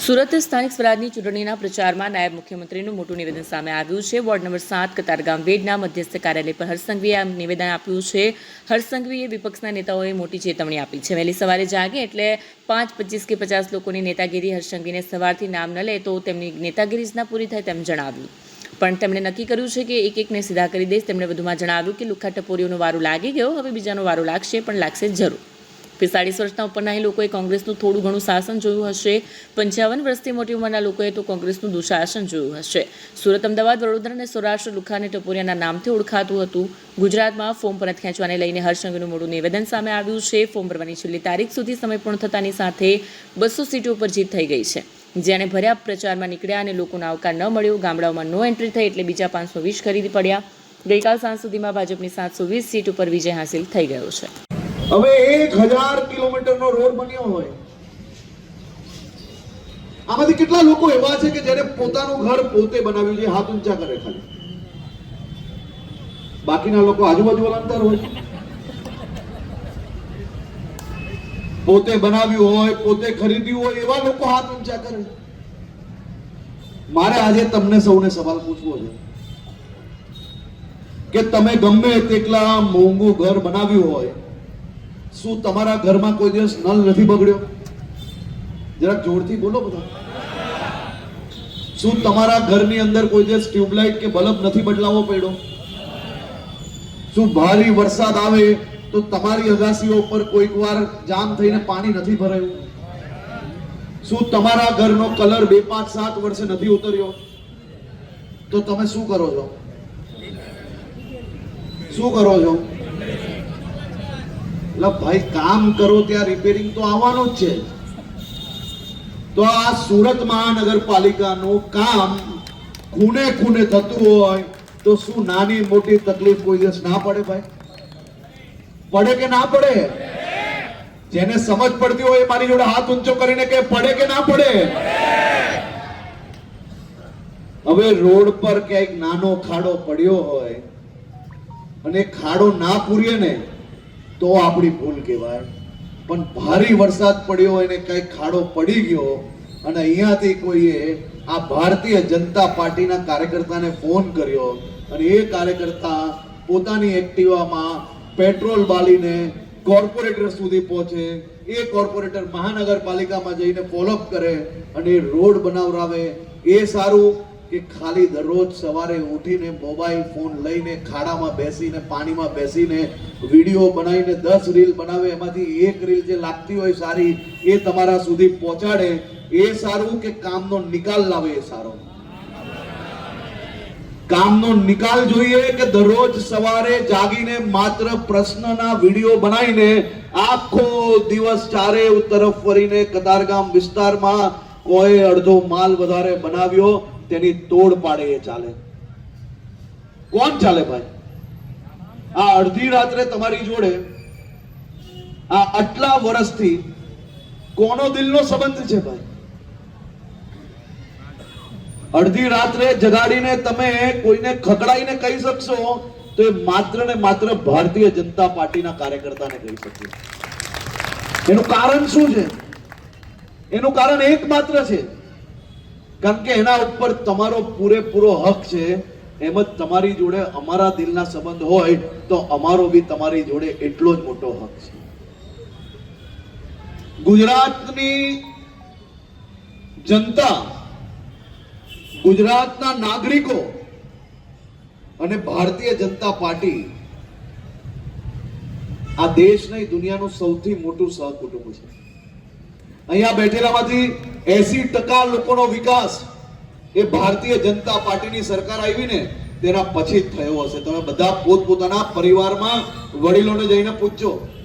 સુરત સ્થાનિક સ્વરાજની ચૂંટણીના પ્રચારમાં નાયબ મુખ્યમંત્રીનું મોટું નિવેદન સામે આવ્યું છે। વોર્ડ નંબર 7 કતારગામ વેડના મધ્યસ્થ કાર્યાલય પર હર્ષ સંઘવીએ આ નિવેદન આપ્યું છે। હર્ષ સંઘવીએ વિપક્ષના નેતાઓએ મોટી ચેતવણી આપી છે। વહેલી સવારે જાગે એટલે 5, 25 કે 50 લોકોની નેતાગીરી હર્ષ સંઘવીને સવારથી નામ ન લે તો તેમની નેતાગીરી જ ના પૂરી થાય તેમ જણાવ્યું। પણ તેમણે નક્કી કર્યું છે કે એક એકને સીધા કરી દઈશ। તેમણે વધુમાં જણાવ્યું કે લુખ્ખા ટપોરીઓનો વારો લાગી ગયો, હવે બીજાનો વારો લાગશે, પણ લાગશે જરૂર। 45 વર્ષના ઉપરના અહીં લોકોએ કોંગ્રેસનું થોડું ઘણું શાસન જોયું હશે। 55 વર્ષથી મોટી ઉંમરના લોકોએ તો કોંગ્રેસનું દુઃશાસન જોયું હશે। સુરત, અમદાવાદ, વડોદરા અને સૌરાષ્ટ્ર લુખ્ખા અને ટપોરિયાના નામથી ઓળખાતું હતું। ગુજરાતમાં ફોર્મ પરત ખેંચવાને લઈને હર્ષ સંઘવીનું મોટું નિવેદન સામે આવ્યું છે। ફોર્મ ભરવાની છેલ્લી તારીખ સુધી સમય પૂર્ણ થતાની સાથે 200 સીટો પર જીત થઈ ગઈ છે। જેણે ભર્યા પ્રચારમાં નીકળ્યા અને લોકોનો આવકાર ન મળ્યો। ગામડાઓમાં નો એન્ટ્રી થઈ એટલે બીજા 520 ખરીદી પડ્યા। ગઈકાલ સાંજ સુધીમાં ભાજપની 720 સીટ ઉપર વિજય હાંસિલ થઈ ગયો છે। હવે 1000 કિલોમીટરનો રોડ બન્યો હોય, આમાંથી કેટલા લોકો એવા છે કે જેને પોતાનું ઘર પોતે બનાવ્યું છે? હાથ ઊંચા કરે ખાલી। બાકીના લોકો આજુબાજુ અંતર હોય, પોતે બનાવ્યું હોય, પોતે ખરીદ્યું હોય, એવા લોકો હાથ ઊંચા કરે। મારે આજે તમને સૌને સવાલ પૂછવો છે કે તમે ગમે તેટલા મોંઘું ઘર બનાવ્યું હોય, શું તમારા ઘરમાં કોઈ દિવસ નળ નથી બગડ્યો? જરાક જોરથી બોલો બધા। શું તમારા ઘરની અંદર કોઈ દિવસ ટ્યુબલાઇટ કે બલ્બ નથી બદલાવવો પડ્યો? શું ભારે વરસાદ આવે તો તમારી અગાસીઓ ઉપર કોઈક વાર જામ થઈને પાણી નથી ભરાયું? શું તમારા ઘરનો કલર 2, 5, 7 વર્ષે નથી ઉતર્યો? તો તમે શું કરો છો? શું કરો છો? એટલે ભાઈ, કામ કરો ત્યાં રિપેરિંગ તો આવવાનું જ છે। તો આ સુરત મહાનગરપાલિકાનું કામ ખૂણે ખૂણે થતું હોય તો શું નાની મોટી તકલીફ કોઈ દિવસ ના પડે? ભાઈ, પડે કે ના પડે? જેને સમજ પડતી હોય મારી જોડે હાથ ઊંચો કરીને કે પડે કે ના પડે? હવે રોડ પર ક્યાંક નાનો ખાડો પડ્યો હોય અને ખાડો ના પૂરીએ ને તો આપણી ભૂલ કહેવાય। પણ ભારે વરસાદ પડ્યો હોય ને કઈ ખાડો પડી ગયો અને અહીંયાથી કોઈએ આ ભારતીય જનતા પાર્ટીના કાર્યકર્તાને ફોન કર્યો અને એ કાર્યકર્તા પોતાની એક્ટિવામાં પેટ્રોલ બાલીને કોર્પોરેટર સુધી પહોંચે, એ કોર્પોરેટર મહાનગરપાલિકામાં જઈને ફોલોઅપ કરે અને રોડ બનાવરાવે, એ સારું કે ખાલી દરરોજ સવારે ઉઠીને મોબાઈલ ફોન લઈને ખાડામાં બેસીને પાણીમાં બેસીને વિડીયો બનાવીને 10 રીલ બનાવે, એમાંથી એક રીલ જે લાગતી હોય સારી એ તમારા સુધી પહોંચાડે, એ સારું કે કામનો નિકાલ લાવે? એ સારો કામનો નિકાલ જોઈએ કે દરરોજ સવારે જાગીને માત્ર પ્રશ્નના વિડીયો બનાવીને આખો દિવસ ચારે તરફ ફરીને કતારગામ વિસ્તારમાં કોઈ અડધો માલ વધારે બનાવ્યો તેની તોડ પાડે? એ ચાલે? કોણ ચાલે ભાઈ? આ અડધી રાત્રે તમારી જોડે આ આટલા વર્ષથી કોનો દિલનો સંબંધ છે ભાઈ? અડધી રાત્રે જગાડીને તમે કોઈને ખકડાઈને કહી શકશો તો એ માત્ર ને માત્ર ભારતીય જનતા પાર્ટીના કાર્યકર્તાને કહી શકશો। એનું કારણ શું છે? એનું કારણ એકમાત્ર છે, કારણ કે એના ઉપર તમારો પૂરેપૂરો હક છે। એમ જ તમારી જોડે અમારા દિલના સંબંધ હોય તો અમારો બી તમારી જોડે એટલો જ મોટો હક છે। ગુજરાતની જનતા, ગુજરાતના નાગરિકો અને ભારતીય જનતા પાર્ટી આ દેશ નહીં દુનિયાનું સૌથી મોટું સહકુટુંબ છે। અહીંયા બેઠેલામાંથી 80% લોકોનો વિકાસ એ ભારતીય જનતા પાર્ટીની સરકાર આવી ને તેના પછી જ થયો હશે। તમે બધા પોતપોતાના પરિવારમાં વડીલોને જઈને પૂછજો।